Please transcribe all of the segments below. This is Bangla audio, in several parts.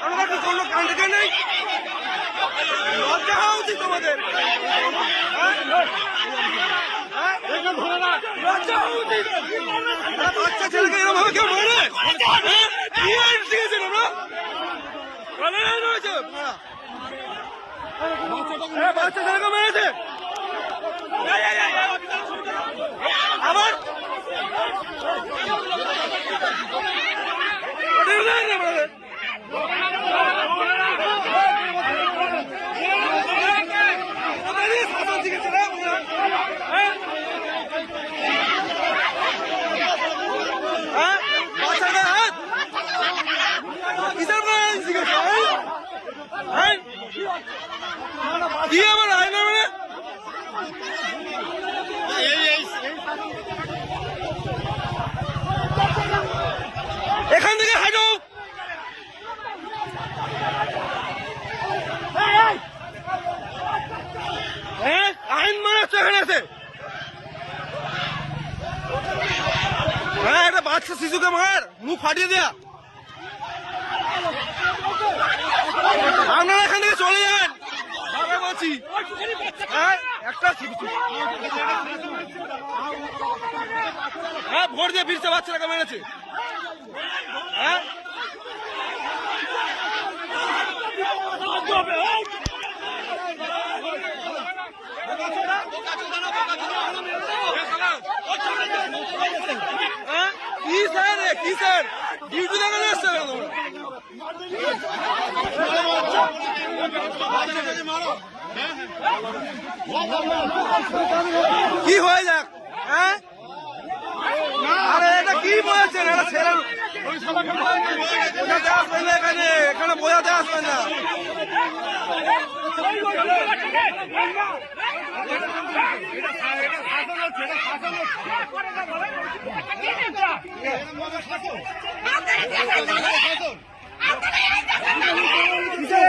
আমাদের কোনো কাণ্ডকে নেই, লজ্জা হওয়া উচিত তোমাদের। লজ্জা হওয়া উচিত। বাচ্চা ছেলেকে এরকম ভাবে কেউ মারে? শিখেছেন আমরা? বাচ্চা ছেলেকে মেরেছে আবার এখান থেকে হাঁটো। আইন মানাচ্ছে এখানে আছে। হ্যাঁ, একটা বাচ্চা শিশুকে মার, মুখ ফাটিয়ে দেয়া। আপনারা এখান থেকে চলে যান, বলছি। হ্যাঁ, একটা হ্যাঁ ভোট দিয়ে ফিরছে, বাচ্চাটাকে মেরেছে। হ্যাঁ, কি স্যার, কি স্যার ডিউটি দেখানো এসছে কি হয়ে যাক। হ্যাঁ, আরে এটা কি বলেছেন? এটা ছেলে বোঝাতে আসবে না, এখানে এখানে বোঝাতে আসবে না।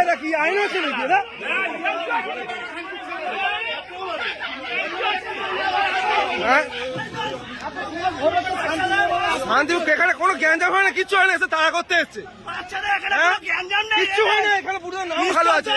এটা কি আইন আছে নাকি? এটা শান্তি, এখানে কোনো জ্ঞানজাম হয় না, কিচ্ছু হয় না, এসে তাড়া করতে এসছে। কিচ্ছু হয় না, এখানে পুরো নাম ভালো আছে।